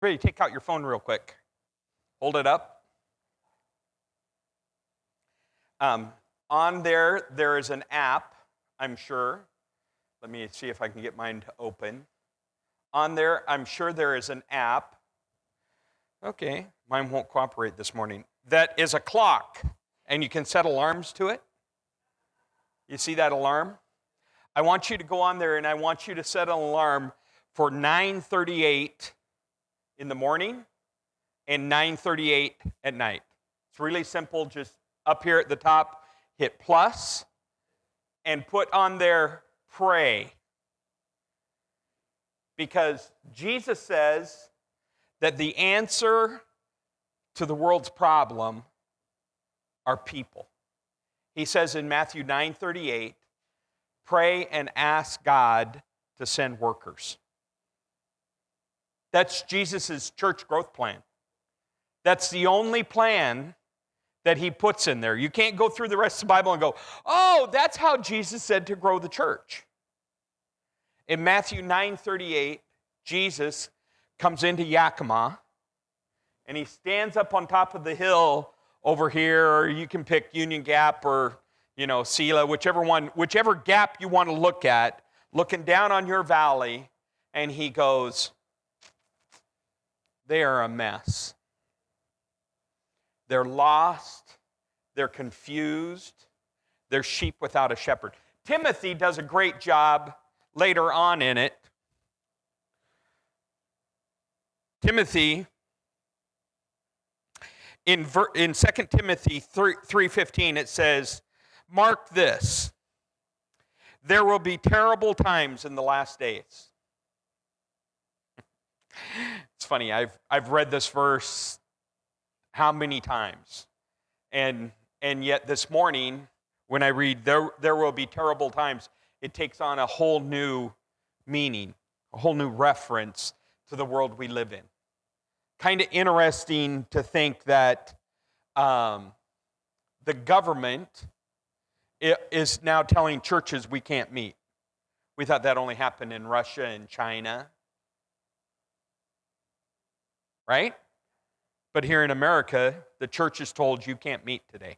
Ready, take out your phone real quick. Hold it up. On there is an app, I'm sure. Let me see if I can get mine to open. On there, I'm sure there is an app. Okay, mine won't cooperate this morning. That is a clock, and you can set alarms to it. You see that alarm? I want you to go on there, and I want you to set an alarm for 9:38 in the morning and 9:38 at night. It's really simple. Just up here at the top, hit plus and put on there pray. Because Jesus says that the answer to the world's problem are people. He says in Matthew 9:38, pray and ask God to send workers. That's Jesus' church growth plan. That's the only plan that he puts in there. You can't go through the rest of the Bible and go, oh, that's how Jesus said to grow the church. In Matthew 9:38, Jesus comes into Yakima, and he stands up on top of the hill over here, or you can pick Union Gap or, Sela, whichever gap you want to look at, looking down on your valley, and he goes, they are a mess. They're lost. They're confused. They're sheep without a shepherd. Timothy does a great job later on in it. Timothy, in 2 Timothy 3:15, it says, mark this, there will be terrible times in the last days. It's funny, I've read this verse how many times? And yet this morning, when I read there will be terrible times, it takes on a whole new meaning, a whole new reference to the world we live in. Kind of interesting to think that the government is now telling churches we can't meet. We thought that only happened in Russia and China. Right? But here in America, the church is told you can't meet today.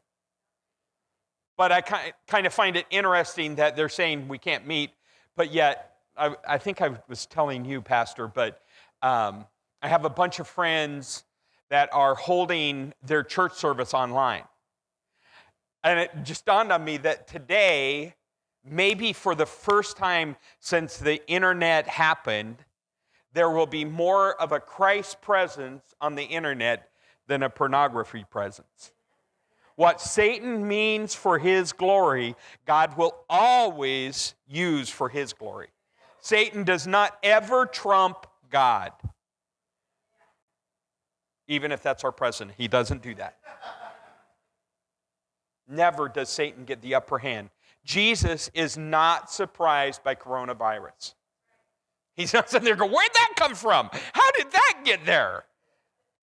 But I kind of find it interesting that they're saying we can't meet, but yet, I think I was telling you, Pastor, but I have a bunch of friends that are holding their church service online. And it just dawned on me that today, maybe for the first time since the internet happened, there will be more of a Christ presence on the internet than a pornography presence. What Satan means for his glory, God will always use for his glory. Satan does not ever trump God. Even if that's our president, he doesn't do that. Never does Satan get the upper hand. Jesus is not surprised by coronavirus. He's not sitting there going, where'd that come from? How did that get there?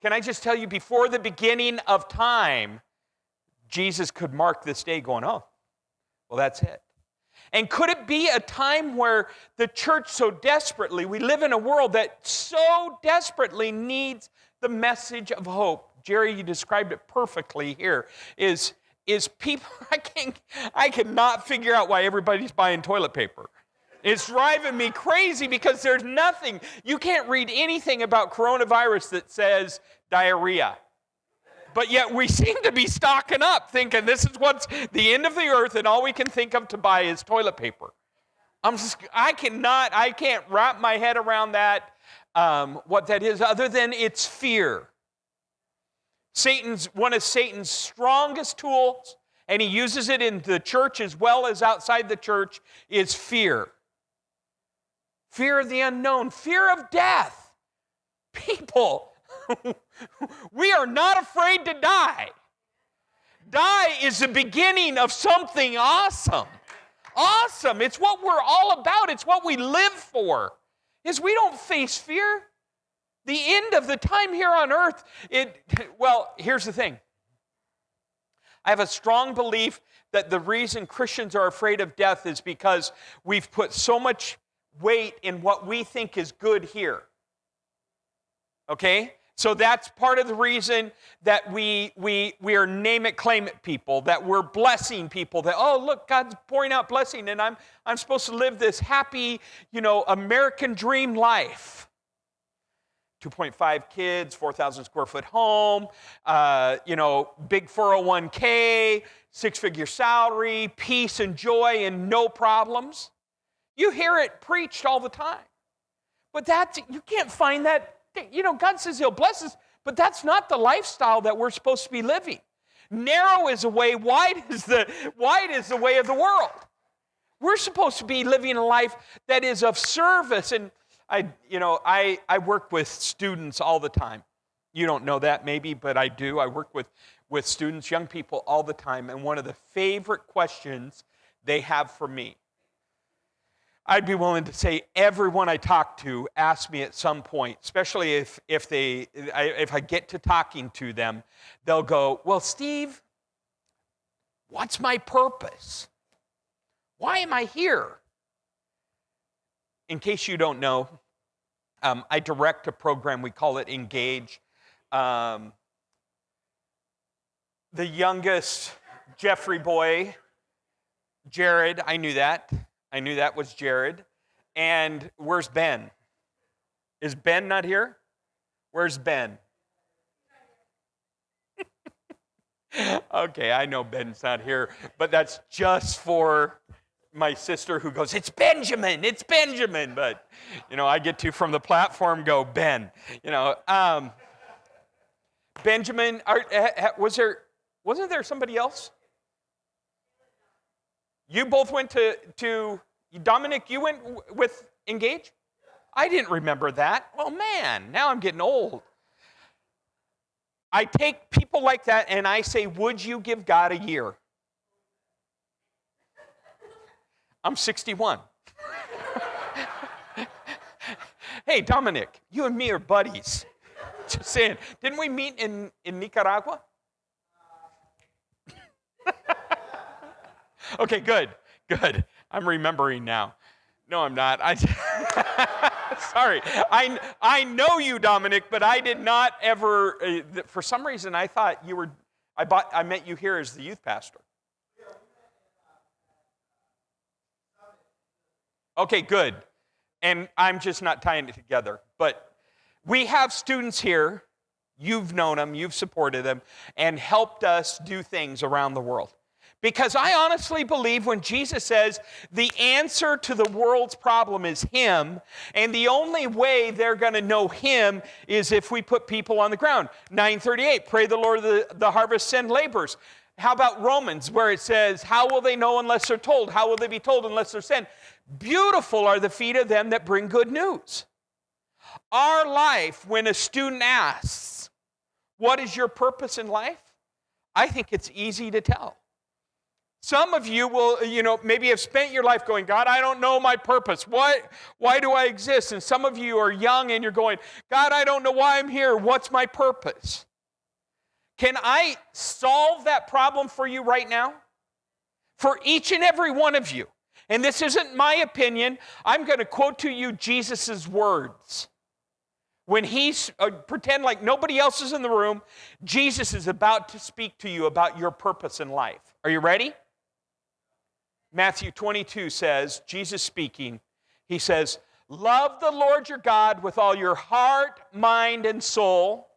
Can I just tell you, before the beginning of time, Jesus could mark this day going, oh, well, that's it. And could it be a time where the church so desperately, we live in a world that so desperately needs the message of hope? Jerry, you described it perfectly here, is people, I cannot figure out why everybody's buying toilet paper. It's driving me crazy because there's nothing, you can't read anything about coronavirus that says diarrhea. But yet we seem to be stocking up thinking this is what's the end of the earth and all we can think of to buy is toilet paper. I can't wrap my head around that, what that is, other than it's fear. One of Satan's strongest tools, and he uses it in the church as well as outside the church, is fear. Fear of the unknown, fear of death. People, we are not afraid to die. Die is the beginning of something awesome. Awesome. It's what we're all about. It's what we live for. Is we don't face fear. The end of the time here on earth, here's the thing. I have a strong belief that the reason Christians are afraid of death is because we've put so much weight in what we think is good here. Okay? So that's part of the reason that we are name it, claim it people, that we're blessing people, that, oh, look, God's pouring out blessing, and I'm supposed to live this happy, American dream life. 2.5 kids, 4,000 square foot home, big 401k, six-figure salary, peace and joy and no problems. You hear it preached all the time. But you can't find that. God says he'll bless us, but that's not the lifestyle that we're supposed to be living. Narrow is the way, wide is the way of the world. We're supposed to be living a life that is of service. And I work with students all the time. You don't know that maybe, but I do. I work with students, young people all the time. And one of the favorite questions they have for me, I'd be willing to say everyone I talk to asks me at some point, especially if I get to talking to them, they'll go, well, Steve, what's my purpose? Why am I here? In case you don't know, I direct a program, we call it Engage. The youngest Jeffrey boy, Jared, I knew that was Jared. And where's Ben? Is Ben not here? Where's Ben? Okay, I know Ben's not here, but that's just for my sister who goes, it's Benjamin. But, I get to, from the platform, go, Ben. Benjamin, wasn't there somebody else? You both went to Dominic, you went with Engage? I didn't remember that. Oh, man, now I'm getting old. I take people like that and I say, would you give God a year? I'm 61. Hey, Dominic, you and me are buddies. Just saying. Didn't we meet in Nicaragua? Okay, good. I'm remembering now. No, I'm not. Sorry. I know you, Dominic, but I did not ever, for some reason, I thought you were, I met you here as the youth pastor. Okay, good. And I'm just not tying it together. But we have students here, you've known them, you've supported them, and helped us do things around the world. Because I honestly believe when Jesus says the answer to the world's problem is Him, and the only way they're going to know Him is if we put people on the ground. 9:38, pray the Lord of the harvest send laborers. How about Romans, where it says, how will they know unless they're told? How will they be told unless they're sent? Beautiful are the feet of them that bring good news. Our life, when a student asks, what is your purpose in life? I think it's easy to tell. Some of you will, maybe have spent your life going, God, I don't know my purpose. Why do I exist? And some of you are young and you're going, God, I don't know why I'm here. What's my purpose? Can I solve that problem for you right now? For each and every one of you. And this isn't my opinion. I'm going to quote to you Jesus' words. When he's, pretend like nobody else is in the room, Jesus is about to speak to you about your purpose in life. Are you ready? Matthew 22 says, Jesus speaking, he says, love the Lord your God with all your heart, mind, and soul.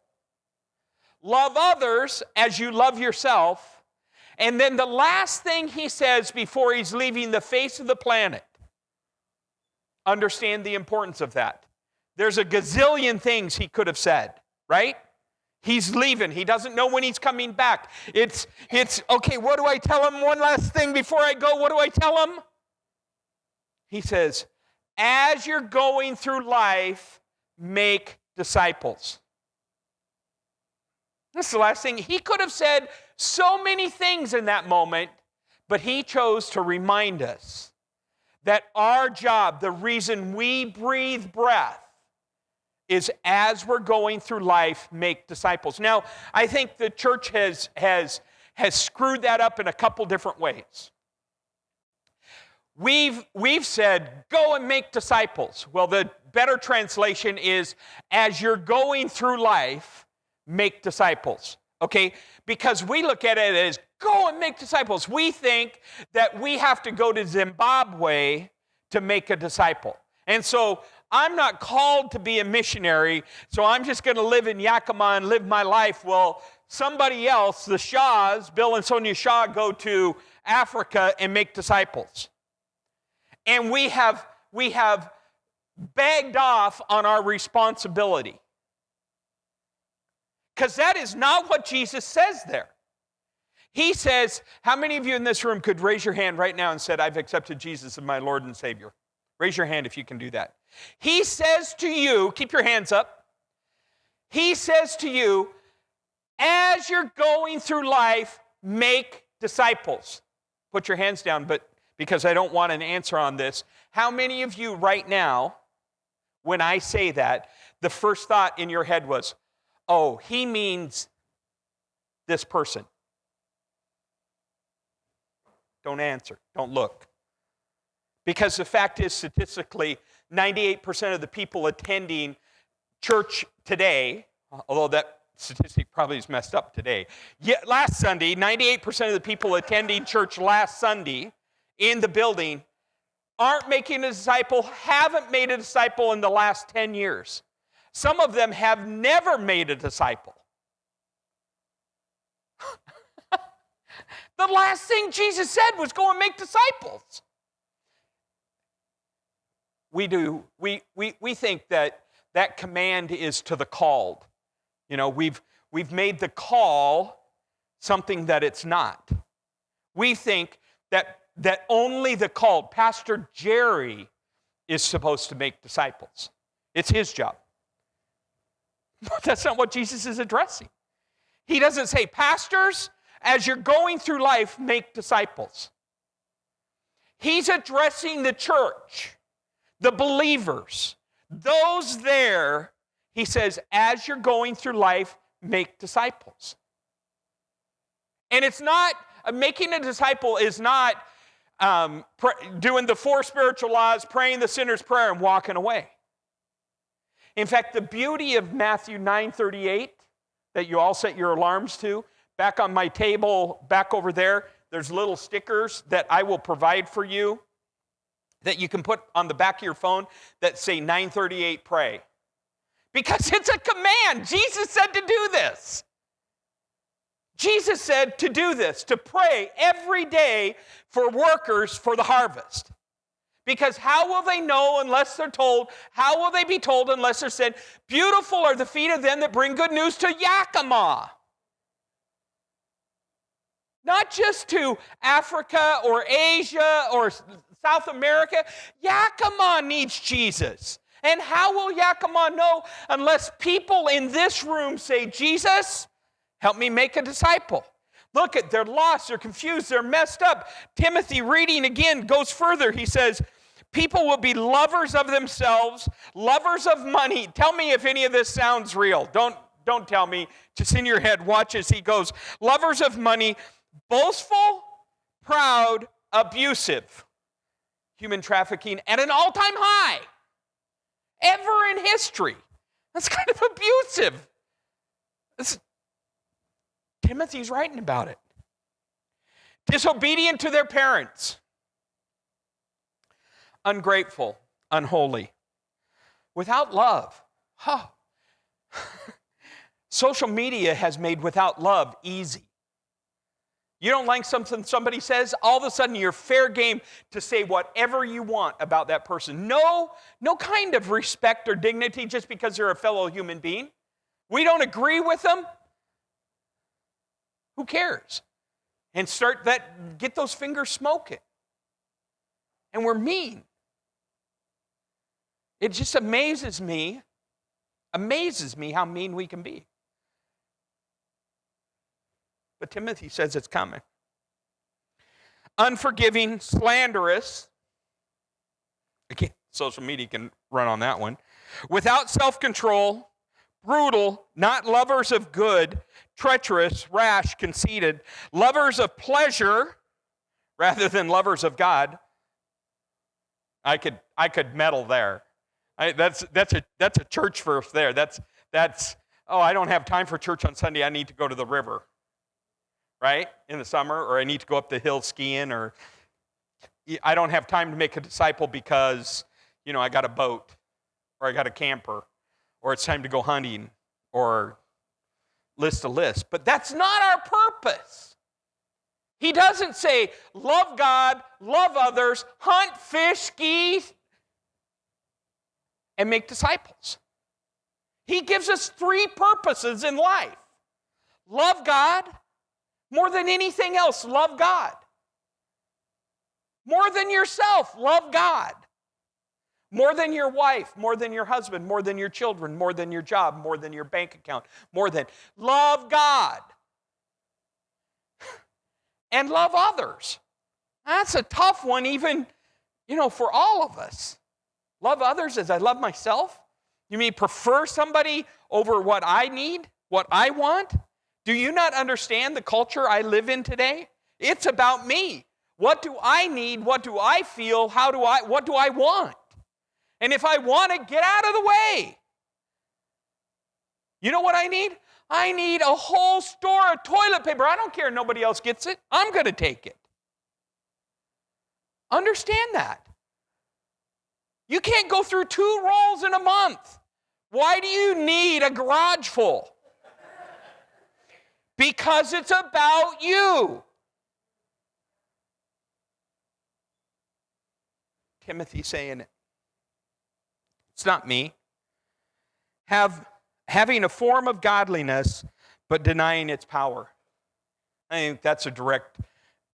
Love others as you love yourself. And then the last thing he says before he's leaving the face of the planet, understand the importance of that. There's a gazillion things he could have said, right? He's leaving. He doesn't know when he's coming back. It's okay, what do I tell him? One last thing before I go, what do I tell him? He says, as you're going through life, make disciples. That's the last thing. He could have said so many things in that moment, but he chose to remind us that our job, the reason we breathe breath, is as we're going through life, make disciples. Now, I think the church has screwed that up in a couple different ways. We've said, go and make disciples. Well, the better translation is, as you're going through life, make disciples. Okay? Because we look at it as, go and make disciples. We think that we have to go to Zimbabwe to make a disciple. And so I'm not called to be a missionary, so I'm just going to live in Yakima and live my life. Well, somebody else, the Shaws, Bill and Sonia Shaw, go to Africa and make disciples. And we have bagged off on our responsibility. Because that is not what Jesus says there. He says, how many of you in this room could raise your hand right now and said, I've accepted Jesus as my Lord and Savior? Raise your hand if you can do that. He says to you, keep your hands up. He says to you, as you're going through life, make disciples. Put your hands down, but because I don't want an answer on this, how many of you right now, when I say that, the first thought in your head was, oh, he means this person? Don't answer. Don't look. Because the fact is, statistically, 98% of the people attending church today, although that statistic probably is messed up today. Yet last Sunday, 98% of the people attending church last Sunday in the building aren't making a disciple, haven't made a disciple in the last 10 years. Some of them have never made a disciple. The last thing Jesus said was go and make disciples. We think that command is to the called. You know, we've made the call something that it's not. We think that only the called, Pastor Jerry, is supposed to make disciples. It's his job. But that's not what Jesus is addressing. He doesn't say, pastors, as you're going through life, make disciples. He's addressing the church, the believers, those there. He says, as you're going through life, make disciples. And it's not, making a disciple is not doing the 4 spiritual laws, praying the sinner's prayer, and walking away. In fact, the beauty of Matthew 9:38 that you all set your alarms to, back on my table, back over there, there's little stickers that I will provide for you that you can put on the back of your phone that say 9:38 pray. Because it's a command. Jesus said to do this. Jesus said to do this, to pray every day for workers for the harvest. Because how will they know unless they're told? How will they be told unless they're said, beautiful are the feet of them that bring good news to Yakima? Not just to Africa or Asia or South America. Yakima needs Jesus. And how will Yakima know unless people in this room say, Jesus, help me make a disciple? Look at, they're lost, they're confused, they're messed up. Timothy, reading again, goes further. He says, people will be lovers of themselves, lovers of money. Tell me if any of this sounds real. Don't tell me. Just in your head, watch as he goes. Lovers of money, boastful, proud, abusive. Human trafficking at an all-time high ever in history. That's kind of abusive. Timothy's writing about it. Disobedient to their parents. Ungrateful, unholy. Without love. Oh. Social media has made without love easy. You don't like something somebody says, all of a sudden you're fair game to say whatever you want about that person. No kind of respect or dignity just because they're a fellow human being. We don't agree with them. Who cares? And get those fingers smoking. And we're mean. It just amazes me how mean we can be. But Timothy says it's coming. Unforgiving, slanderous. Again, social media can run on that one. Without self-control, brutal, not lovers of good, treacherous, rash, conceited, lovers of pleasure rather than lovers of God. I could meddle there. That's a church verse there. That's oh, I don't have time for church on Sunday. I need to go to the river, right, in the summer, or I need to go up the hill skiing, or I don't have time to make a disciple because, I got a boat, or I got a camper, or it's time to go hunting, or list a list. But that's not our purpose. He doesn't say, love God, love others, hunt, fish, ski, and make disciples. He gives us 3 purposes in life. Love God. More than anything else, love God. More than yourself, love God. More than your wife, more than your husband, more than your children, more than your job, more than your bank account, love God. And love others. That's a tough one even, for all of us. Love others as I love myself? You mean prefer somebody over what I need, what I want? Do you not understand the culture I live in today? It's about me. What do I need? What do I feel? What do I want? And if I want it, get out of the way. You know what I need? I need a whole store of toilet paper. I don't care if nobody else gets it. I'm going to take it. Understand that. You can't go through 2 rolls in a month. Why do you need a garage full? Because it's about you. Timothy saying it. It's not me. Having a form of godliness, but denying its power. I think that's a direct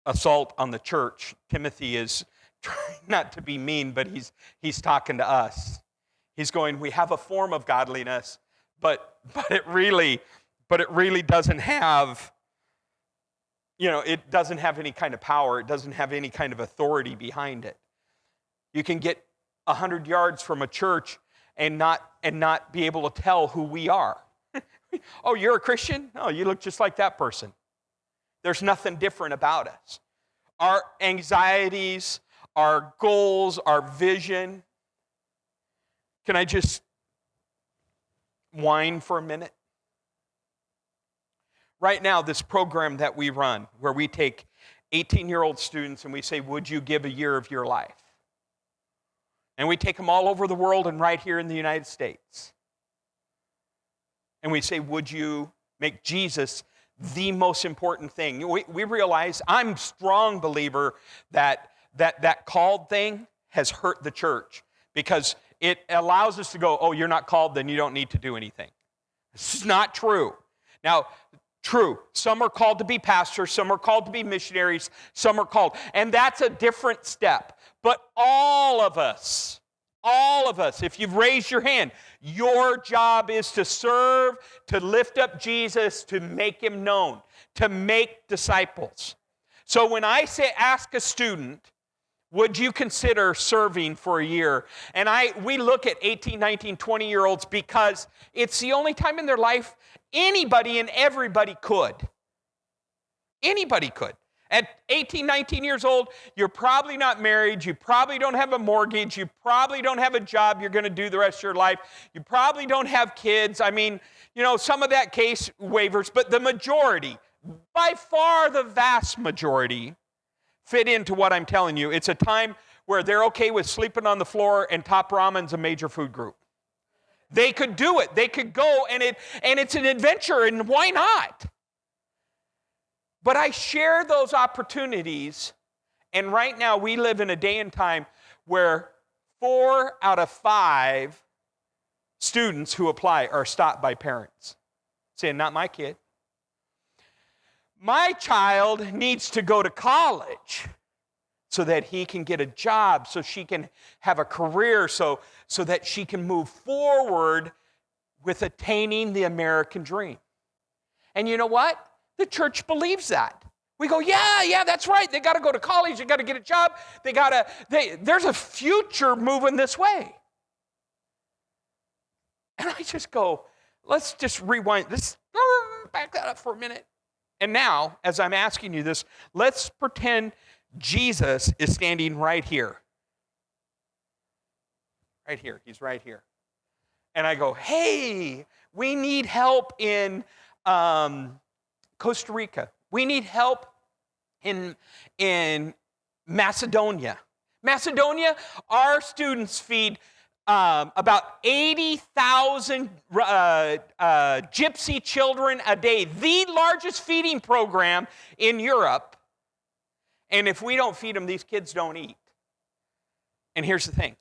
assault on the church. Timothy is trying not to be mean, but he's talking to us. He's going, we have a form of godliness, but it really doesn't have, it doesn't have any kind of power. It doesn't have any kind of authority behind it. You can get 100 yards from a church and not be able to tell who we are. Oh, you're a Christian? Oh, you look just like that person. There's nothing different about us. Our anxieties, our goals, our vision. Can I just whine for a minute? Right now, this program that we run, where we take 18-year-old students and we say, would you give a year of your life? And we take them all over the world and right here in the United States. And we say, would you make Jesus the most important thing? We realize, I'm a strong believer that called thing has hurt the church because it allows us to go, oh, you're not called, then you don't need to do anything. This is not true. Now, true, some are called to be pastors, some are called to be missionaries, some are called, and that's a different step. But all of us, if you've raised your hand, your job is to serve, to lift up Jesus, to make him known, to make disciples. So when I say ask a student, would you consider serving for a year? And we look at 18, 19, 20-year-olds because it's the only time in their life anybody and everybody could. Anybody could. At 18, 19 years old, you're probably not married. You probably don't have a mortgage. You probably don't have a job you're going to do the rest of your life. You probably don't have kids. I mean, some of that case waivers, but the majority, by far the vast majority, fit into what I'm telling you. It's a time where they're okay with sleeping on the floor and Top Ramen's a major food group. They could do it. They could go, and it's an adventure, and why not? But I share those opportunities, and right now we live in a day and time where 4 out of 5 students who apply are stopped by parents, saying, not my kid. My child needs to go to college so that he can get a job, so she can have a career, so that she can move forward with attaining the American dream. And you know what? The church believes that. We go, yeah, that's right. They got to go to college. They got to get a job. There's a future moving this way. And I just go, let's just rewind. Let's back that up for a minute. And now, as I'm asking you this, let's pretend Jesus is standing right here. Right here. He's right here. And I go, hey, we need help in Costa Rica. We need help in Macedonia. Macedonia, our students feed about 80,000 gypsy children a day, the largest feeding program in Europe. And if we don't feed them, these kids don't eat. And here's the thing.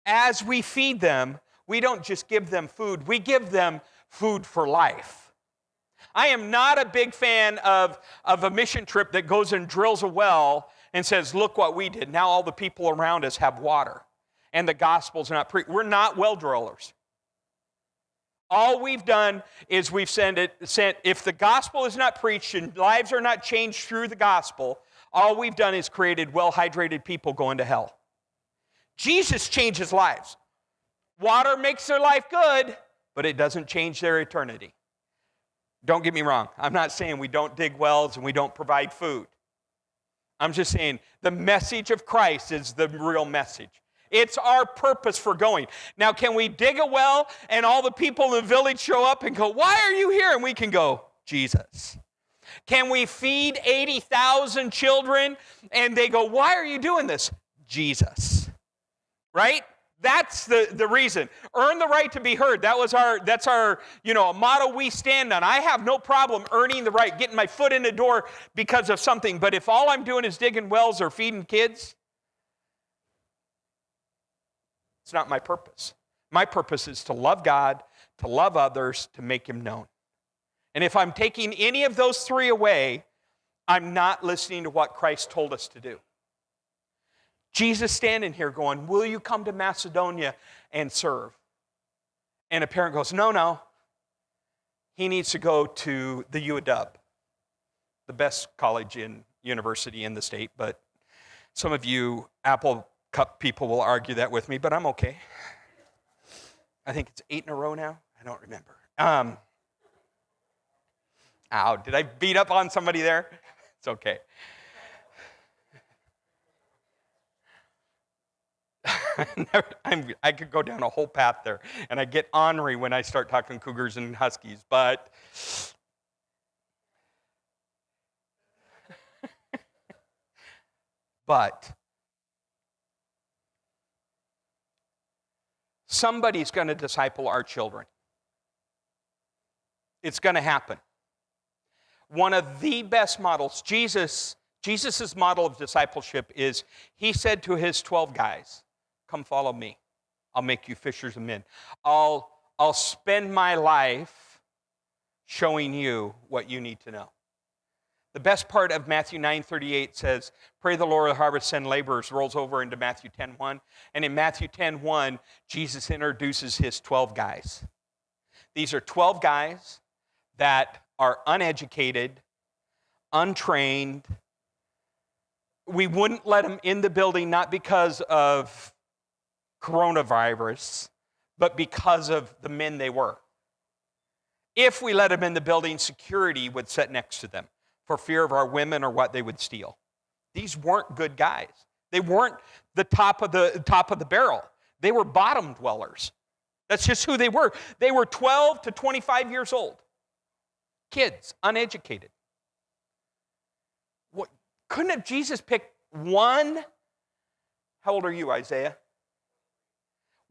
As we feed them, we don't just give them food, we give them food for life. I am not a big fan of a mission trip that goes and drills a well and says, look what we did. Now all the people around us have water. And the gospel's not preached. We're not well drillers. All we've done is we've sent, if the gospel is not preached and lives are not changed through the gospel, all we've done is created well-hydrated people going to hell. Jesus changes lives. Water makes their life good, but it doesn't change their eternity. Don't get me wrong. I'm not saying we don't dig wells and we don't provide food. I'm just saying the message of Christ is the real message. It's our purpose for going. Now, can we dig a well and all the people in the village show up and go, why are you here? And we can go, Jesus. Can we feed 80,000 children and they go, why are you doing this? Jesus. Right? That's the reason. Earn the right to be heard. That's our motto we stand on. I have no problem earning the right, getting my foot in the door because of something. But if all I'm doing is digging wells or feeding kids, it's not my purpose. My purpose is to love God, to love others, to make Him known. And if I'm taking any of those three away, I'm not listening to what Christ told us to do. Jesus standing here going, will you come to Macedonia and serve? And a parent goes, no. He needs to go to the UW, the best college and university in the state. But some of you Apple Cup people will argue that with me, but I'm okay. I think it's 8 in a row now. I don't remember. Ow, did I beat up on somebody there? It's okay. I could go down a whole path there, and I get ornery when I start talking Cougars and Huskies, but somebody's going to disciple our children. It's going to happen. One of the best models, Jesus' model of discipleship is, he said to his 12 guys, come follow me. I'll make you fishers of men. I'll spend my life showing you what you need to know. The best part of Matthew 9:38 says, pray the Lord of the harvest send laborers, rolls over into Matthew 10:1. And in Matthew 10:1, Jesus introduces his 12 guys. These are 12 guys that are uneducated, untrained. We wouldn't let them in the building, not because of coronavirus, but because of the men they were. If we let them in the building, security would sit next to them for fear of our women or what they would steal. These weren't good guys. They weren't the top of the barrel. They were bottom dwellers. That's just who they were. They were 12 to 25 years old. Kids, uneducated. Couldn't have Jesus picked one? How old are you, Isaiah?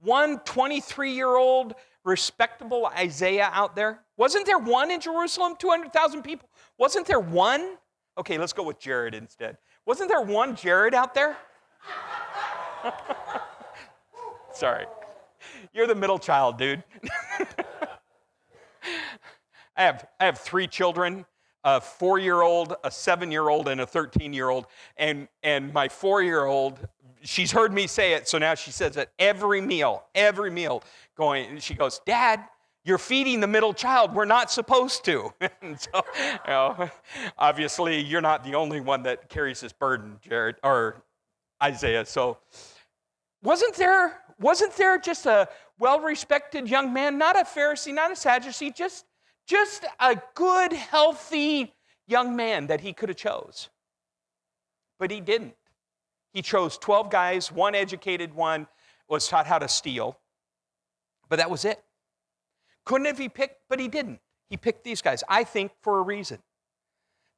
One 23-year-old respectable Isaiah out there? Wasn't there one in Jerusalem? 200,000 people. Wasn't there one? Okay, let's go with Jared instead. Wasn't there one Jared out there? Sorry. You're the middle child, dude. I have 3 children, a 4-year-old, a 7-year-old, and a 13-year-old. And my 4-year-old, she's heard me say it, so now she says it every meal, she goes, Dad, you're feeding the middle child. We're not supposed to. And so, obviously, you're not the only one that carries this burden, Jared, or Isaiah. So wasn't there just a well-respected young man, not a Pharisee, not a Sadducee, just a good, healthy young man that he could have chose? But he didn't. He chose 12 guys, one educated, one was taught how to steal, but that was it. Couldn't have he picked, but he didn't. He picked these guys, I think, for a reason.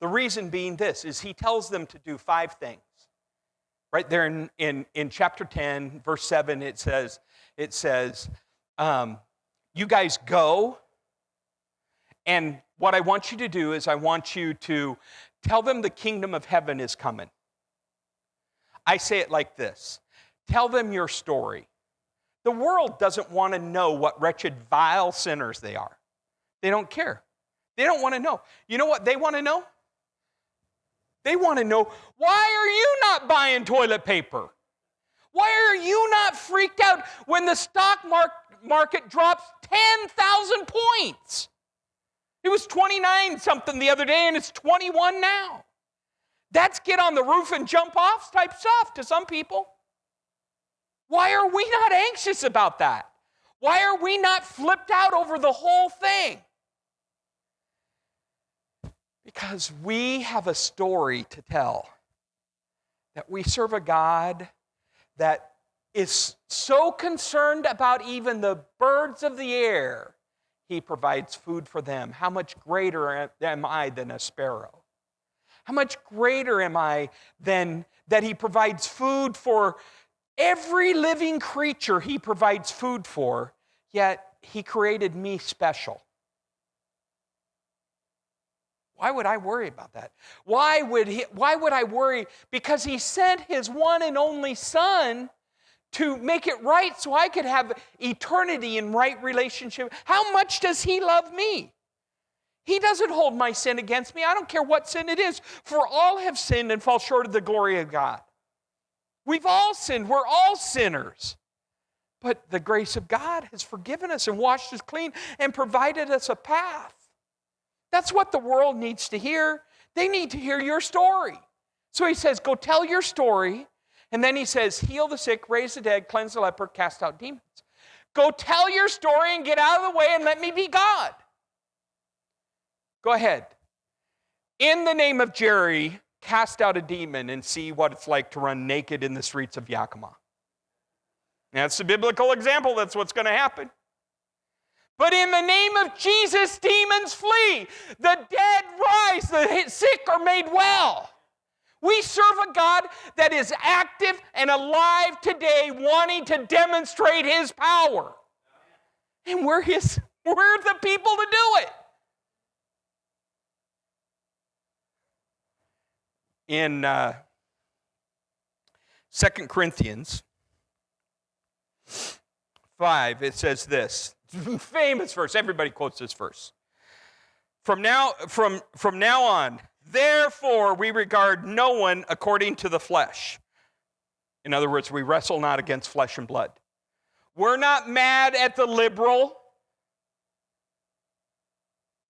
The reason being this, is he tells them to do 5 things. Right there in chapter 10, verse 7, it says, you guys go, and what I want you to do is I want you to tell them the kingdom of heaven is coming. I say it like this. Tell them your story. The world doesn't want to know what wretched, vile sinners they are. They don't care. They don't want to know. You know what they want to know? They want to know, why are you not buying toilet paper? Why are you not freaked out when the stock market drops 10,000 points? It was 29 something the other day, and it's 21 now. That's get on the roof and jump off type stuff to some people. Why are we not anxious about that? Why are we not flipped out over the whole thing? Because we have a story to tell. That we serve a God that is so concerned about even the birds of the air, he provides food for them. How much greater am I than a sparrow? How much greater am I than that he provides food for every living creature he provides food for, yet he created me special. Why would I worry about that? Why would I worry? Because he sent his one and only Son to make it right so I could have eternity in right relationship. How much does he love me? He doesn't hold my sin against me. I don't care what sin it is. For all have sinned and fall short of the glory of God. We've all sinned. We're all sinners. But the grace of God has forgiven us and washed us clean and provided us a path. That's what the world needs to hear. They need to hear your story. So he says, go tell your story. And then he says, heal the sick, raise the dead, cleanse the leper, cast out demons. Go tell your story and get out of the way and let me be God. Go ahead. In the name of Jerry, cast out a demon and see what it's like to run naked in the streets of Yakima. That's the biblical example. That's what's going to happen. But in the name of Jesus, demons flee. The dead rise. The sick are made well. We serve a God that is active and alive today, wanting to demonstrate his power. And we're the people to do it. In 2 Corinthians 5, it says this. Famous verse. Everybody quotes this verse. From now on, therefore we regard no one according to the flesh. In other words, we wrestle not against flesh and blood. We're not mad at the liberal.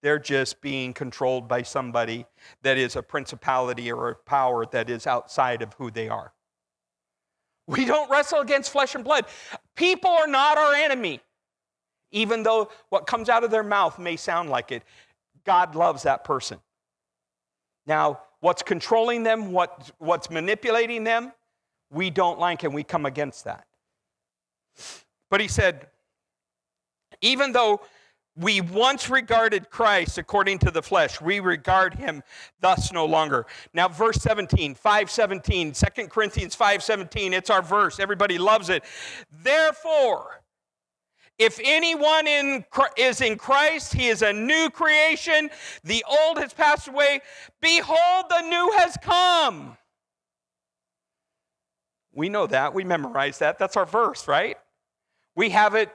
They're just being controlled by somebody that is a principality or a power that is outside of who they are. We don't wrestle against flesh and blood. People are not our enemy. Even though what comes out of their mouth may sound like it, God loves that person. Now, what's controlling them, what's manipulating them, we don't like and we come against that. But he said, even though we once regarded Christ according to the flesh, we regard him thus no longer. Now, verse 17, 5:17, 2 Corinthians 5:17, it's our verse. Everybody loves it. Therefore, if anyone is in Christ, he is a new creation. The old has passed away. Behold, the new has come. We know that. We memorize that. That's our verse, right? We have it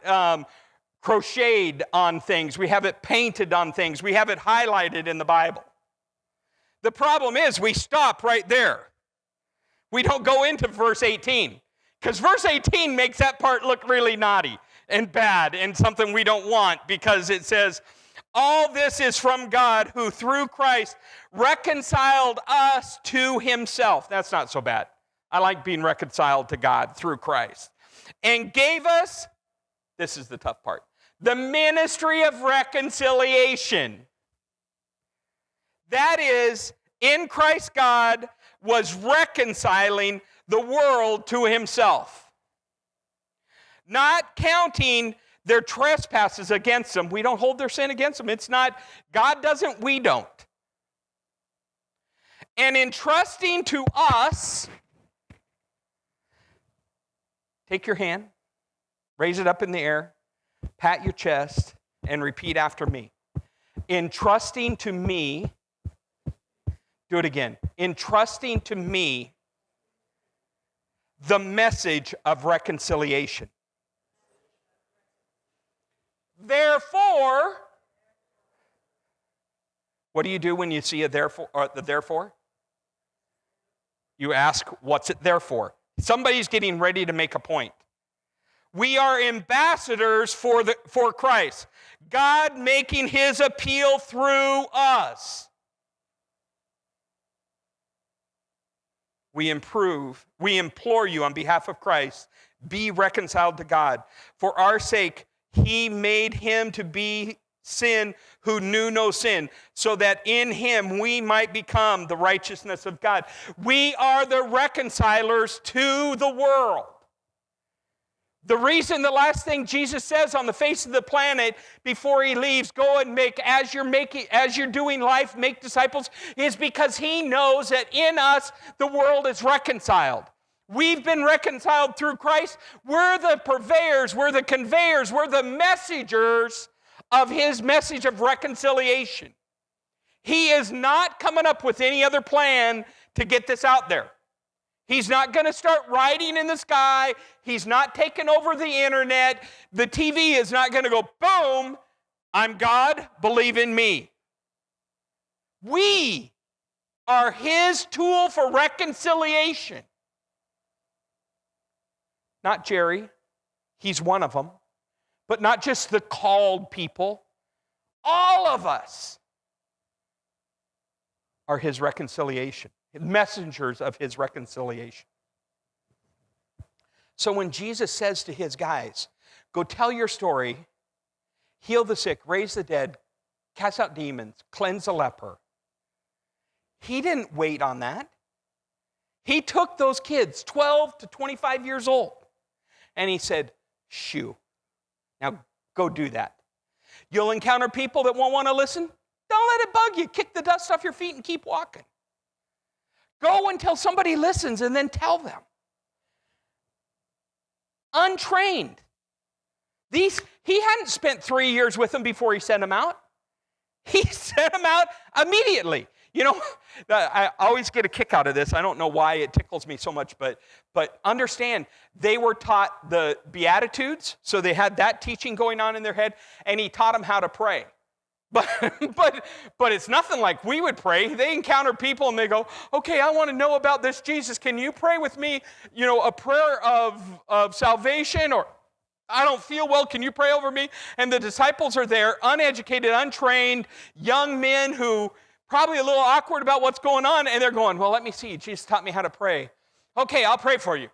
crocheted on things. We have it painted on things. We have it highlighted in the Bible. The problem is we stop right there. We don't go into verse 18 because verse 18 makes that part look really naughty and bad and something we don't want, because it says, all this is from God who through Christ reconciled us to himself. That's not so bad. I like being reconciled to God through Christ. And gave us, this is the tough part, the ministry of reconciliation. That is, in Christ God was reconciling the world to himself. not counting their trespasses against them. We don't hold their sin against them. It's not, God doesn't, we don't. And entrusting to us, take your hand, raise it up in the air, pat your chest, and repeat after me. Entrusting to me, do it again. Entrusting to me the message of reconciliation. Therefore, what do you do when you see a therefore, the therefore? You ask, what's it there for? Somebody's getting ready to make a point. We are ambassadors for Christ. God making his appeal through us. We implore you on behalf of Christ, be reconciled to God. For our sake, he made him to be sin who knew no sin, so that in him we might become the righteousness of God. We are the reconcilers to the world. The reason, the last thing Jesus says on the face of the planet before he leaves, go and as you're doing life, make disciples, is because he knows that in us the world is reconciled. We've been reconciled through Christ. We're the purveyors, we're the conveyors, we're the messengers of his message of reconciliation. He is not coming up with any other plan to get this out there. He's not going to start writing in the sky. He's not taking over the internet. The TV is not going to go, boom, I'm God, believe in me. We are his tool for reconciliation. Not Jerry, he's one of them, but not just the called people. All of us are his reconciliation. Messengers of his reconciliation. So when Jesus says to his guys, go tell your story, heal the sick, raise the dead, cast out demons, cleanse the leper, he didn't wait on that. He took those kids, 12 to 25 years old, and he said, shoo, now go do that. You'll encounter people that won't want to listen. Don't let it bug you. Kick the dust off your feet and keep walking. Go until somebody listens and then tell them. Untrained. He hadn't spent 3 years with them before he sent them out. He sent them out immediately. You know, I always get a kick out of this. I don't know why it tickles me so much, but understand, they were taught the Beatitudes, so they had that teaching going on in their head, and he taught them how to pray. But it's nothing like we would pray. They encounter people and they go, okay, I want to know about this Jesus. Can you pray with me, a prayer of salvation? Or I don't feel well. Can you pray over me? And the disciples are there, uneducated, untrained, young men who probably a little awkward about what's going on. And they're going, well, let me see. Jesus taught me how to pray. Okay, I'll pray for you.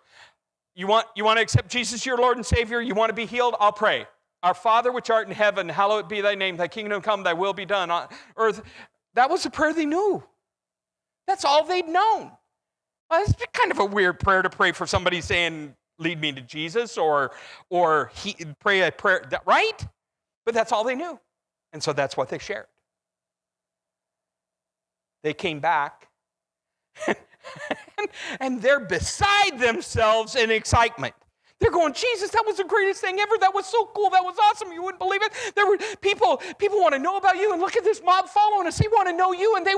You want to accept Jesus, your Lord and Savior? You want to be healed? I'll pray. Our Father which art in heaven, hallowed be thy name. Thy kingdom come, thy will be done on earth. That was the prayer they knew. That's all they'd known. Well, it's kind of a weird prayer to pray for somebody saying, lead me to Jesus, or pray a prayer, right? But that's all they knew. And so that's what they shared. They came back, and they're beside themselves in excitement. They're going, Jesus, that was the greatest thing ever. That was so cool. That was awesome. You wouldn't believe it. There were people want to know about you, and look at this mob following us. He want to know you, and there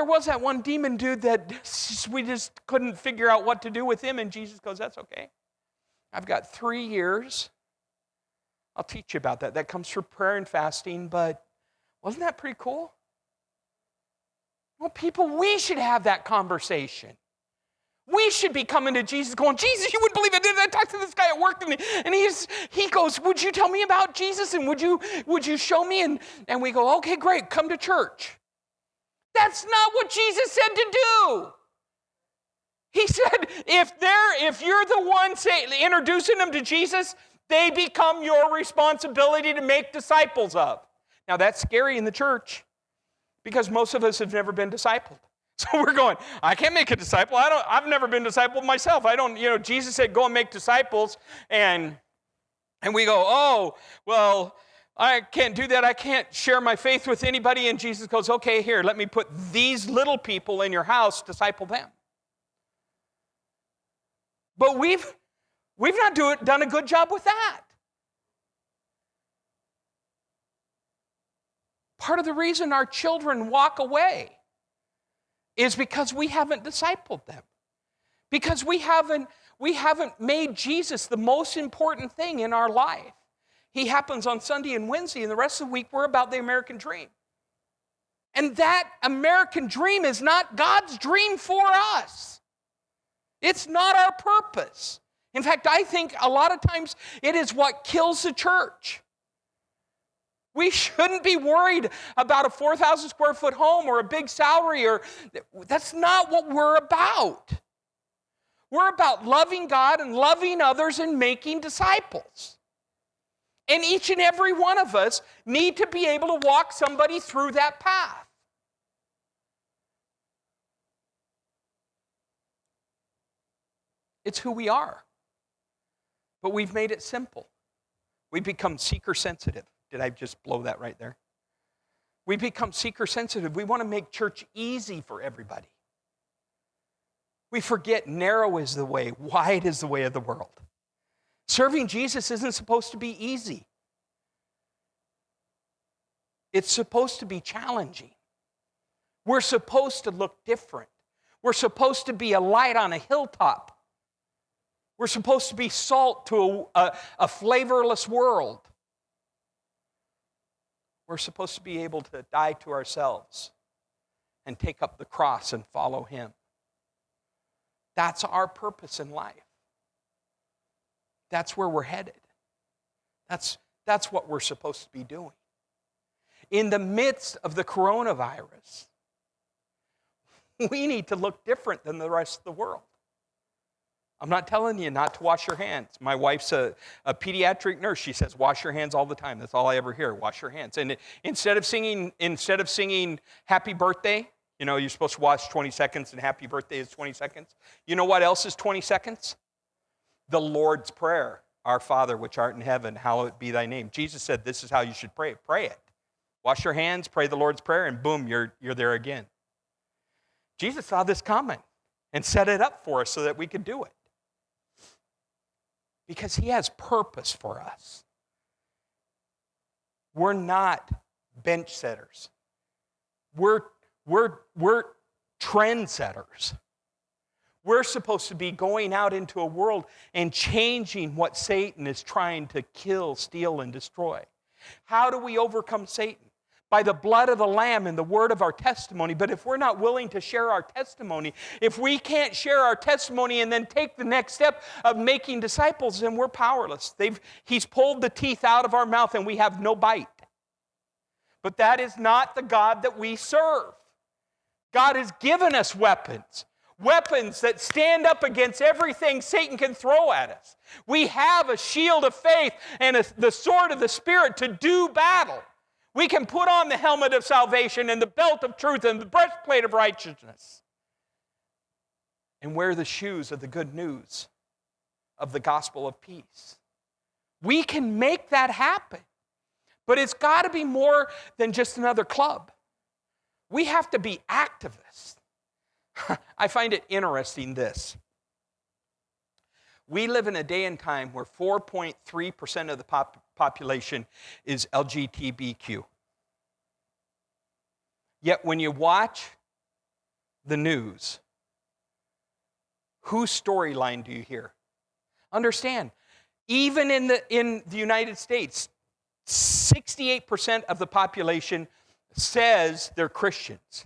was that one demon dude that we just couldn't figure out what to do with him, and Jesus goes, that's okay. I've got 3 years. I'll teach you about that. That comes through prayer and fasting, but wasn't that pretty cool? Well, people, we should have that conversation. We should be coming to Jesus going, Jesus, you wouldn't believe it. I talked to this guy at work, and he goes, would you tell me about Jesus, and would you show me? And we go, okay, great, come to church. That's not what Jesus said to do. He said, if you're the one introducing them to Jesus, they become your responsibility to make disciples of. Now, that's scary in the church because most of us have never been discipled. So we're going, I can't make a disciple. I've never been discipled myself. Jesus said, go and make disciples. And we go, oh, well, I can't do that. I can't share my faith with anybody. And Jesus goes, okay, here, let me put these little people in your house, disciple them. But we've not done a good job with that. Part of the reason our children walk away is because we haven't discipled them. Because we haven't made Jesus the most important thing in our life. He happens on Sunday and Wednesday, and the rest of the week we're about the American dream. And that American dream is not God's dream for us. It's not our purpose. In fact, I think a lot of times it is what kills the church. We shouldn't be worried about a 4,000 square foot home or a big salary. That's not what we're about. We're about loving God and loving others and making disciples. And each and every one of us need to be able to walk somebody through that path. It's who we are. But we've made it simple. We become seeker sensitive. Did I just blow that right there? We become seeker sensitive. We want to make church easy for everybody. We forget narrow is the way, wide is the way of the world. Serving Jesus isn't supposed to be easy. It's supposed to be challenging. We're supposed to look different. We're supposed to be a light on a hilltop. We're supposed to be salt to a flavorless world. We're supposed to be able to die to ourselves and take up the cross and follow Him. That's our purpose in life. That's where we're headed. That's what we're supposed to be doing. In the midst of the coronavirus, we need to look different than the rest of the world. I'm not telling you not to wash your hands. My wife's a pediatric nurse. She says, wash your hands all the time. That's all I ever hear, wash your hands. And instead of singing happy birthday, you're supposed to watch 20 seconds and happy birthday is 20 seconds. You know what else is 20 seconds? The Lord's Prayer. Our Father, which art in heaven, hallowed be thy name. Jesus said this is how you should pray. Pray it. Wash your hands, pray the Lord's Prayer, and boom, you're there again. Jesus saw this coming and set it up for us so that we could do it. Because He has purpose for us. We're not bench setters. We're trendsetters. We're supposed to be going out into a world and changing what Satan is trying to kill, steal, and destroy. How do we overcome Satan? By the blood of the Lamb and the word of our testimony. But if we're not willing to share our testimony, if we can't share our testimony and then take the next step of making disciples, then we're powerless. He's pulled the teeth out of our mouth and we have no bite. But that is not the God that we serve. God has given us weapons. Weapons that stand up against everything Satan can throw at us. We have a shield of faith and the sword of the Spirit to do battle. We can put on the helmet of salvation and the belt of truth and the breastplate of righteousness and wear the shoes of the good news of the gospel of peace. We can make that happen, but it's got to be more than just another club. We have to be activists. I find it interesting this. We live in a day and time where 4.3% of the population is LGBTQ. Yet when you watch the news, whose storyline do you hear? Understand, even in the United States, 68% of the population says they're Christians.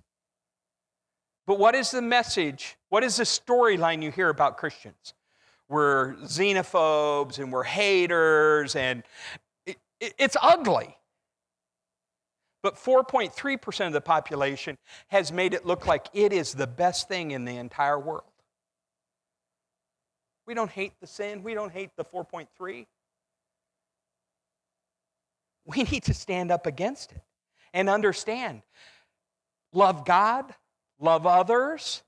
But what is the message? What is the storyline you hear about Christians? We're xenophobes and we're haters and it's ugly. But 4.3% of the population has made it look like it is the best thing in the entire world. We don't hate the sin. We don't hate the 4.3. We need to stand up against it and understand. Love God, love others,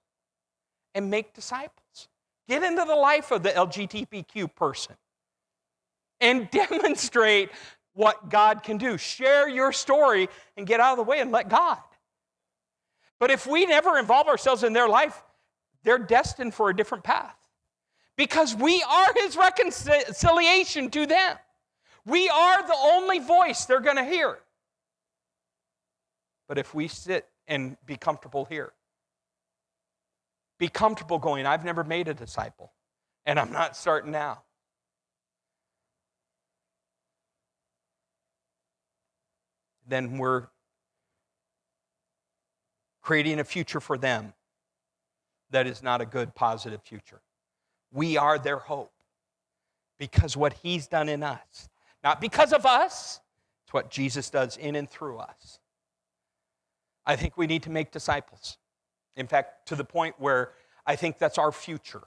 and make disciples. Get into the life of the LGBTQ person and demonstrate what God can do. Share your story and get out of the way and let God. But if we never involve ourselves in their life, they're destined for a different path. Because we are His reconciliation to them. We are the only voice they're going to hear. But if we sit and be comfortable here, be comfortable going, I've never made a disciple, and I'm not starting now. Then we're creating a future for them that is not a good, positive future. We are their hope because what He's done in us. Not because of us, it's what Jesus does in and through us. I think we need to make disciples. In fact, to the point where I think that's our future.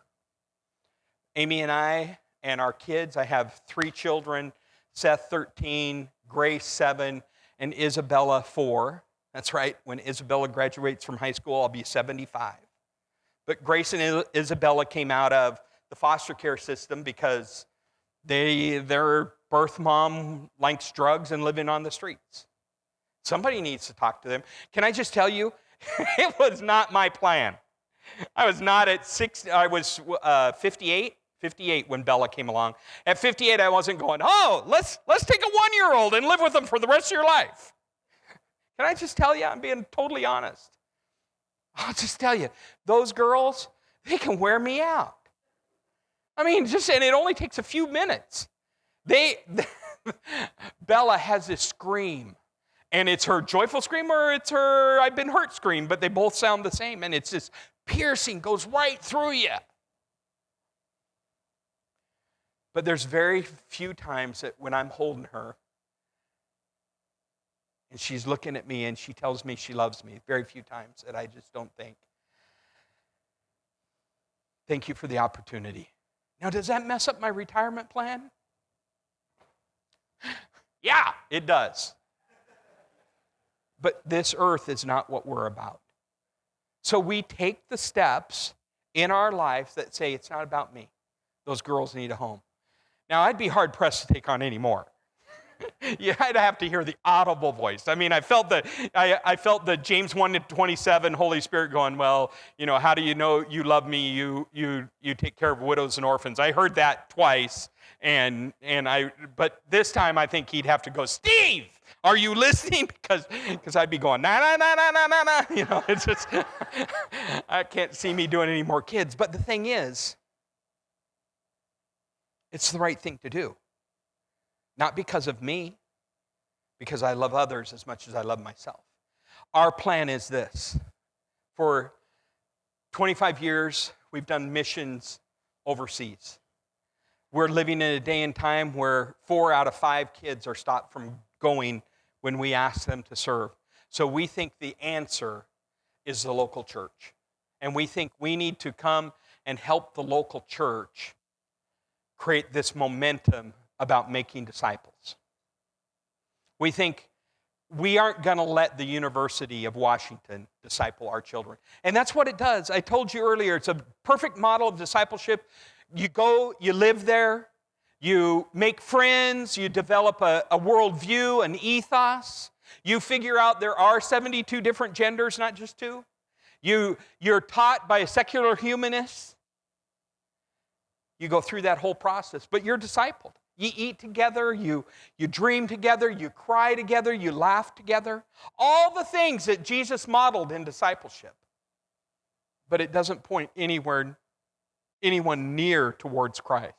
Amy and I and our kids, I have 3 children, Seth 13, Grace 7, and Isabella 4. That's right, when Isabella graduates from high school, I'll be 75. But Grace and Isabella came out of the foster care system because their birth mom likes drugs and living on the streets. Somebody needs to talk to them. Can I just tell you, it was not my plan. I was not at 6, I was 58 when Bella came along. At 58, I wasn't going, let's take a 1-year-old and live with them for the rest of your life. Can I just tell you, I'm being totally honest. I'll just tell you, those girls, they can wear me out. I mean, and it only takes a few minutes. Bella has this scream. And it's her joyful scream or it's her I've been hurt scream, but they both sound the same. And it's this piercing, goes right through you. But there's very few times that when I'm holding her and she's looking at me and she tells me she loves me, very few times that I just don't think, thank you for the opportunity. Now, does that mess up my retirement plan? Yeah, it does. But this earth is not what we're about. So we take the steps in our life that say, it's not about me. Those girls need a home. Now, I'd be hard-pressed to take on any more. I'd have to hear the audible voice. I mean, I felt the James 1:27 Holy Spirit going, well, how do you know you love me? You take care of widows and orphans. I heard that twice, but this time I think he'd have to go, Steve, are you listening? Because I'd be going, nah. It's just, I can't see me doing any more kids. But the thing is, it's the right thing to do. Not because of me, because I love others as much as I love myself. Our plan is this. For 25 years, we've done missions overseas. We're living in a day and time where 4 out of 5 kids are stopped from going when we ask them to serve. So we think the answer is the local church. And we think we need to come and help the local church create this momentum about making disciples. We think we aren't going to let the University of Washington disciple our children. And that's what it does. I told you earlier, it's a perfect model of discipleship. You go, you live there, you make friends, you develop a worldview, an ethos. You figure out there are 72 different genders, not just 2. You're taught by a secular humanist. You go through that whole process, but you're discipled. You eat together, you dream together, you cry together, you laugh together. All the things that Jesus modeled in discipleship. But it doesn't point anyone near towards Christ.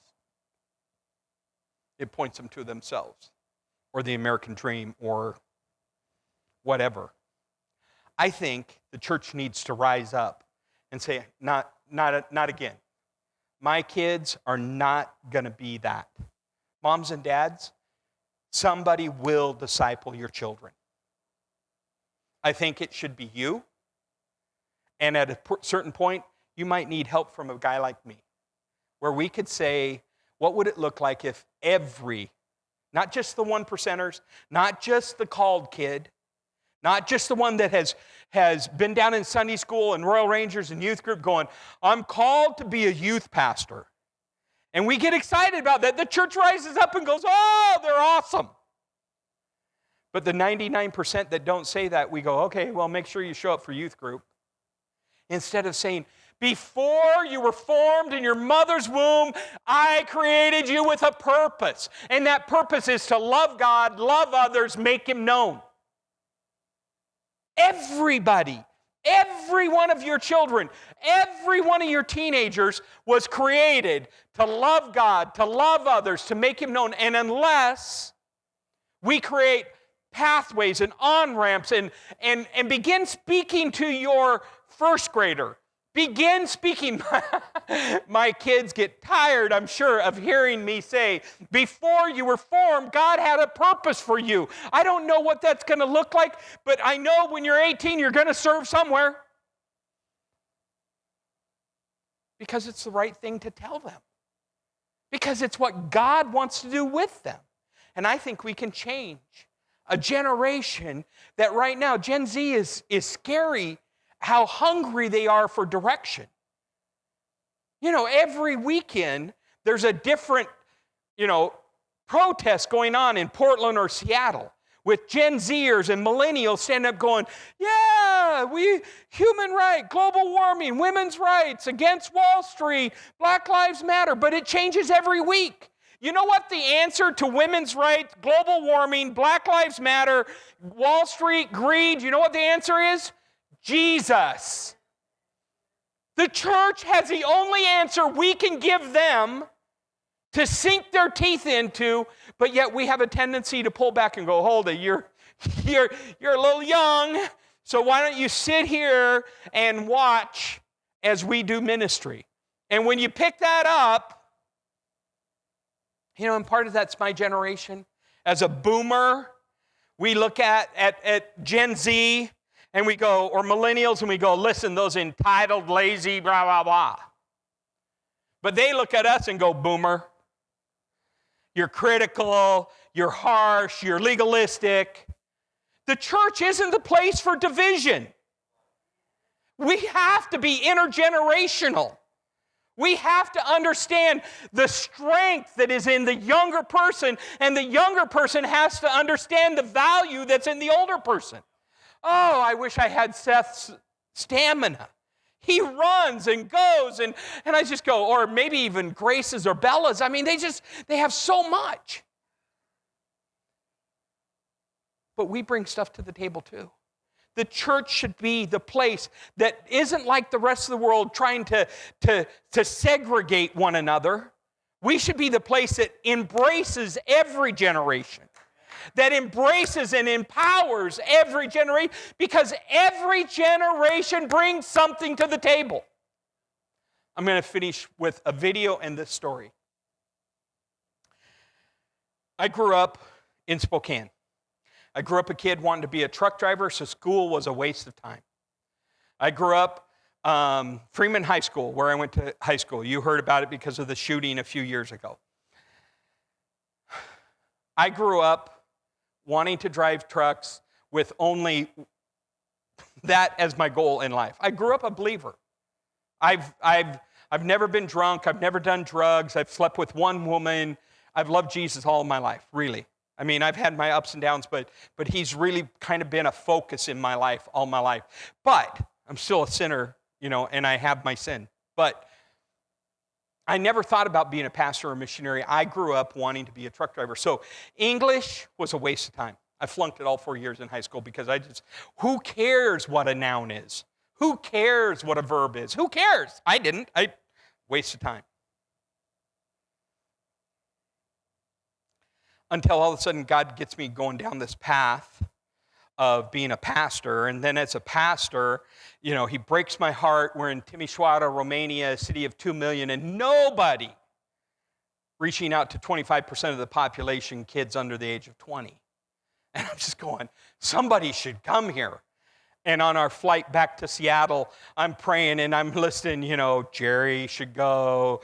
It points them to themselves or the American dream or whatever. I think the church needs to rise up and say, not again. My kids are not going to be that. Moms and dads, somebody will disciple your children. I think it should be you. And at a certain point, you might need help from a guy like me, where we could say, what would it look like if every, not just the 1%ers, not just the called kid, Not just the one that has been down in Sunday school and Royal Rangers and youth group going, I'm called to be a youth pastor. And we get excited about that. The church rises up and goes, oh, they're awesome. But the 99% that don't say that, we go, okay, well, make sure you show up for youth group. Instead of saying, before you were formed in your mother's womb, I created you with a purpose. And that purpose is to love God, love others, make Him known. Everybody, every one of your children, every one of your teenagers was created to love God, to love others, to make Him known. And unless we create pathways and on-ramps and begin speaking to your first grader, begin speaking. My kids get tired, I'm sure, of hearing me say, before you were formed, God had a purpose for you. I don't know what that's going to look like, but I know when you're 18, you're going to serve somewhere. Because it's the right thing to tell them. Because it's what God wants to do with them. And I think we can change a generation that right now, Gen Z is scary how hungry they are for direction. You know, every weekend there's a different, protest going on in Portland or Seattle with Gen Zers and millennials standing up going, yeah, human right, global warming, women's rights, against Wall Street, Black Lives Matter, but it changes every week. You know what the answer to women's rights, global warming, Black Lives Matter, Wall Street, greed, you know what the answer is? Jesus. The church has the only answer we can give them to sink their teeth into, but yet we have a tendency to pull back and go, hold it, you're a little young, so why don't you sit here and watch as we do ministry? And when you pick that up, and part of that's my generation. As a boomer, we look at Gen Z, and we go, or millennials, and we go, listen, those entitled, lazy, blah, blah, blah. But they look at us and go, boomer, you're critical, you're harsh, you're legalistic. The church isn't the place for division. We have to be intergenerational. We have to understand the strength that is in the younger person, and the younger person has to understand the value that's in the older person. Oh, I wish I had Seth's stamina. He runs and goes, and I just go, or maybe even Grace's or Bella's. I mean, they have so much. But we bring stuff to the table too. The church should be the place that isn't like the rest of the world trying to segregate one another. We should be the place that embraces every generation, that embraces and empowers every generation, because every generation brings something to the table. I'm going to finish with a video and this story. I grew up in Spokane. I grew up a kid wanting to be a truck driver, so school was a waste of time. I grew up Freeman High School, where I went to high school. You heard about it because of the shooting a few years ago. I grew up wanting to drive trucks with only that as my goal in life. I grew up a believer. I've never been drunk. I've never done drugs. I've slept with one woman. I've loved Jesus all of my life, really. I mean, I've had my ups and downs, but He's really kind of been a focus in my life all my life. But I'm still a sinner, and I have my sin. But I never thought about being a pastor or a missionary. I grew up wanting to be a truck driver. So English was a waste of time. I flunked it all 4 years in high school because who cares what a noun is? Who cares what a verb is? Who cares? I didn't. Waste of time. Until all of a sudden God gets me going down this path of being a pastor. And then as a pastor, He breaks my heart. We're in Timișoara, Romania, a city of 2 million, and nobody reaching out to 25% of the population, kids under the age of 20. And I'm just going, somebody should come here. And on our flight back to Seattle, I'm praying and I'm listening, Jerry should go.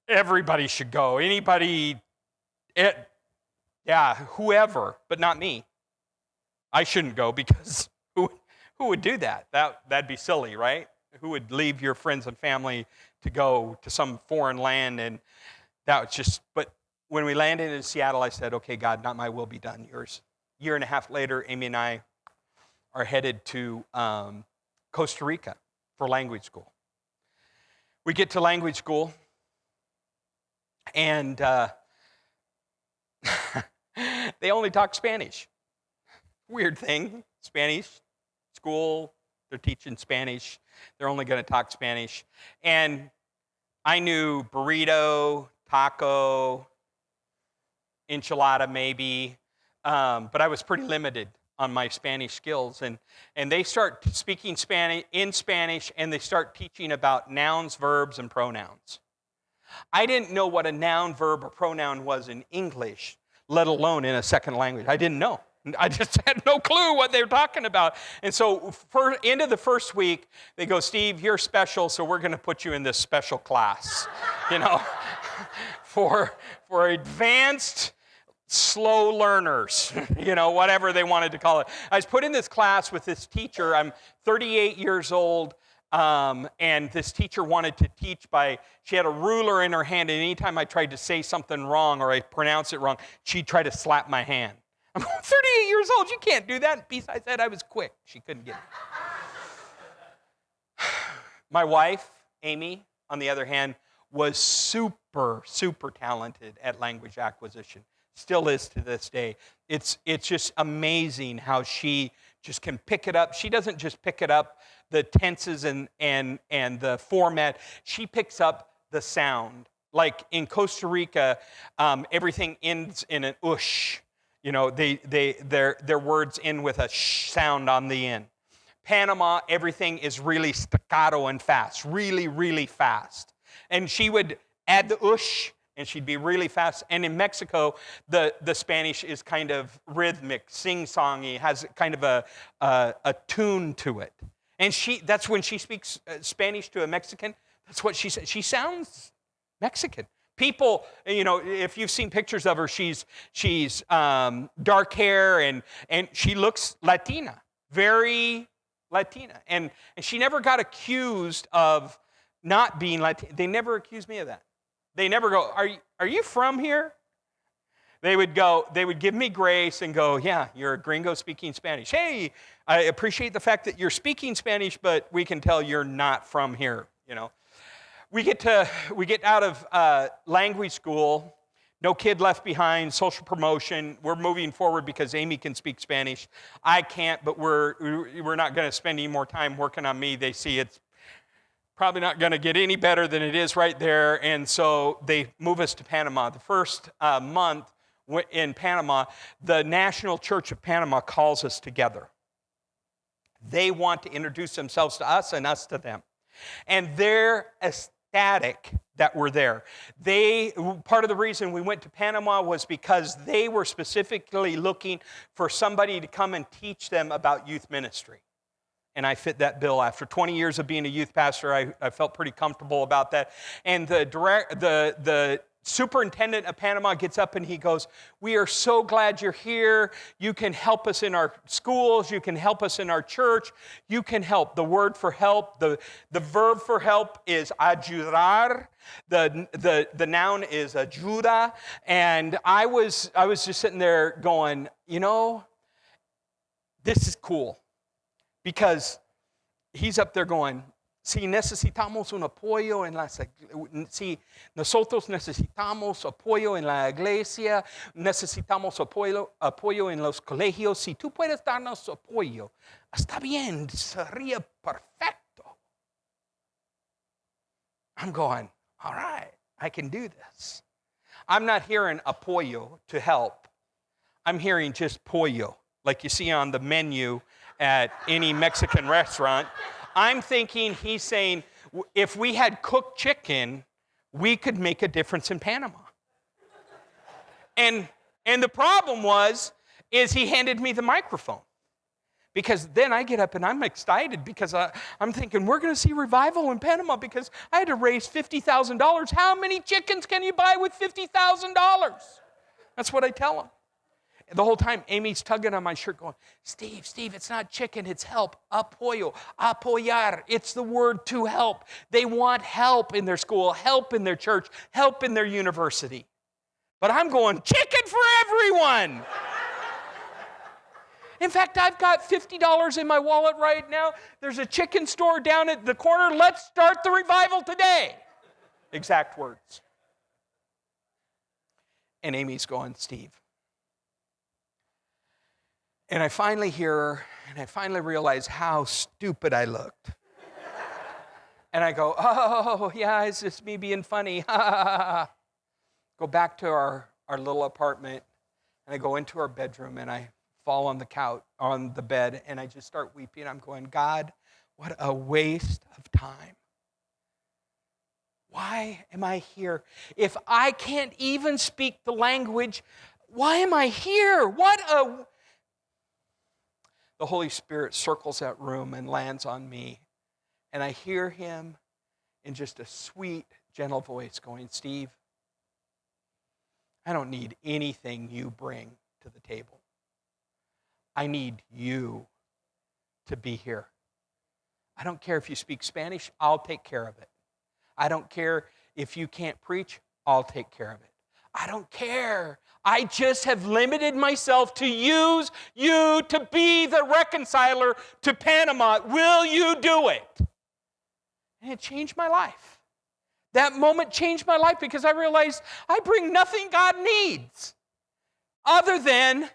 Everybody should go. Anybody, whoever, but not me. I shouldn't go because who would do that? That'd be silly, right? Who would leave your friends and family to go to some foreign land? And that was just, but when we landed in Seattle, I said, okay, God, not my will be done, yours. A year and a half later, Amy and I are headed to Costa Rica for language school. We get to language school, and they only talk Spanish. Weird thing. Spanish school, they're teaching Spanish. They're only going to talk Spanish. And I knew burrito, taco, enchilada maybe, but I was pretty limited on my Spanish skills. And they start speaking Spanish in Spanish, and they start teaching about nouns, verbs, and pronouns. I didn't know what a noun, verb, or pronoun was in English, let alone in a second language. I didn't know. I just had no clue what they were talking about. And so end of the first week, they go, Steve, you're special, so we're going to put you in this special class, for advanced slow learners, whatever they wanted to call it. I was put in this class with this teacher. I'm 38 years old, and this teacher wanted to teach she had a ruler in her hand, and anytime I tried to say something wrong or I pronounced it wrong, she'd try to slap my hand. I'm 38 years old. You can't do that. I said I was quick. She couldn't get it. My wife, Amy, on the other hand, was super, super talented at language acquisition. Still is to this day. It's just amazing how she just can pick it up. She doesn't just pick it up, the tenses and the format. She picks up the sound. Like in Costa Rica, everything ends in an ush. Their words end with a sh sound on the end. Panama, everything is really staccato and fast, really, really fast. And she would add the ush, and she'd be really fast. And in Mexico, the Spanish is kind of rhythmic, sing-songy, has kind of a tune to it. And that's when she speaks Spanish to a Mexican, that's what she says. She sounds Mexican. People, if you've seen pictures of her, she's dark hair and she looks Latina, very Latina. And she never got accused of not being Latina. They never accused me of that. They never go, are you from here? They would give me grace and go, yeah, you're a gringo speaking Spanish. Hey, I appreciate the fact that you're speaking Spanish, but we can tell you're not from here, We get out of language school, no kid left behind, social promotion. We're moving forward because Amy can speak Spanish. I can't, but we're not going to spend any more time working on me. They see it's probably not going to get any better than it is right there, and so they move us to Panama. The first month in Panama, the National Church of Panama calls us together. They want to introduce themselves to us and us to them. And they're ecstatic that we're there. Part of the reason we went to Panama was because they were specifically looking for somebody to come and teach them about youth ministry. And I fit that bill. After 20 years of being a youth pastor, I felt pretty comfortable about that. And the superintendent of Panama gets up and he goes, we are so glad you're here. You can help us in our schools. You can help us in our church. You can help. The word for help, the verb for help is ayudar. The noun is ayuda. And I was just sitting there going, this is cool. Because he's up there going, si necesitamos un apoyo en si nosotros necesitamos apoyo en la iglesia, necesitamos apoyo en los colegios, si tú puedes darnos apoyo, está bien, sería perfecto. I'm going, all right, I can do this. I'm not hearing apoyo to help. I'm hearing just pollo, like you see on the menu at any Mexican restaurant. I'm thinking he's saying, if we had cooked chicken, we could make a difference in Panama. And the problem is he handed me the microphone. Because then I get up and I'm excited because I'm thinking, we're going to see revival in Panama because I had to raise $50,000. How many chickens can you buy with $50,000? That's what I tell him. The whole time, Amy's tugging on my shirt going, Steve, it's not chicken, it's help. Apoyo, apoyar. It's the word to help. They want help in their school, help in their church, help in their university. But I'm going, chicken for everyone. In fact, I've got $50 in my wallet right now. There's a chicken store down at the corner. Let's start the revival today. Exact words. And Amy's going, Steve. And I finally hear her, and I finally realize how stupid I looked. And I go, oh, yeah, it's just me being funny. Go back to our little apartment, and I go into our bedroom, and I fall on the couch, on the bed, and I just start weeping. I'm going, God, what a waste of time. Why am I here? If I can't even speak the language, why am I here? The Holy Spirit circles that room and lands on me, and I hear him in just a sweet, gentle voice going, Steve, I don't need anything you bring to the table. I need you to be here. I don't care if you speak Spanish, I'll take care of it. I don't care if you can't preach, I'll take care of it. I don't care. I just have limited myself to use you to be the reconciler to Panama. Will you do it? And it changed my life. That moment changed my life because I realized I bring nothing God needs other than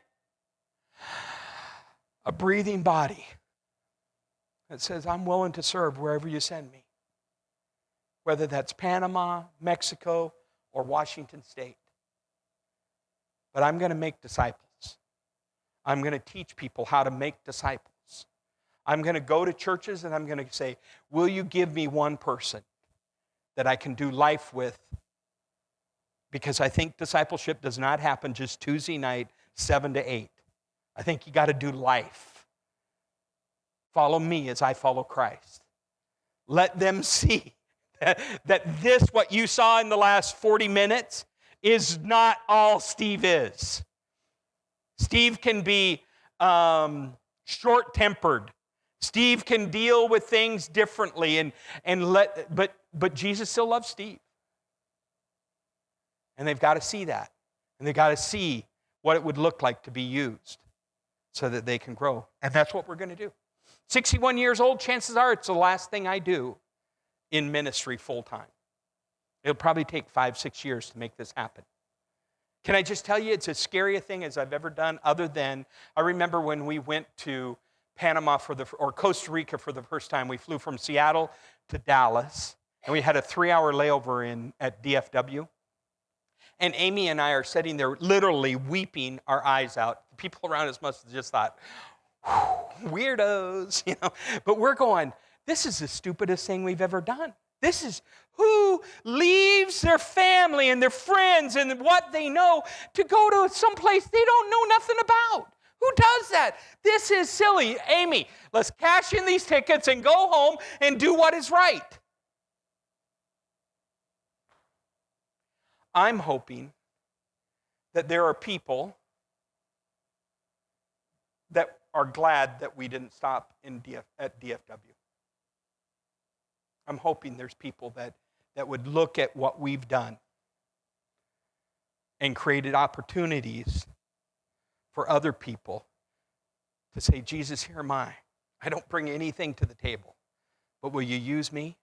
a breathing body that says, I'm willing to serve wherever you send me, whether that's Panama, Mexico, or Washington State. But I'm going to make disciples. I'm going to teach people how to make disciples. I'm going to go to churches and I'm going to say, will you give me one person that I can do life with? Because I think discipleship does not happen just Tuesday night, 7 to 8. I think you got to do life. Follow me as I follow Christ. Let them see that this, what you saw in the last 40 minutes, is not all Steve is. Steve can be short-tempered. Steve can deal with things differently, but Jesus still loves Steve. And they've got to see that. And they've got to see what it would look like to be used so that they can grow. And that's what we're going to do. 61 years old, chances are it's the last thing I do in ministry full-time. It'll probably take 5-6 years to make this happen. Can I just tell you, it's as scary a thing as I've ever done, other than, I remember when we went to Panama or Costa Rica for the first time. We flew from Seattle to Dallas, and we had a 3-hour layover at DFW. And Amy and I are sitting there literally weeping our eyes out. The people around us must have just thought, weirdos, you know. But we're going, this is the stupidest thing we've ever done. This is who leaves their family and their friends and what they know to go to some place they don't know nothing about. Who does that? This is silly. Amy, let's cash in these tickets and go home and do what is right. I'm hoping that there are people that are glad that we didn't stop at DFW. I'm hoping there's people that would look at what we've done and created opportunities for other people to say, Jesus, here am I. I don't bring anything to the table, but will you use me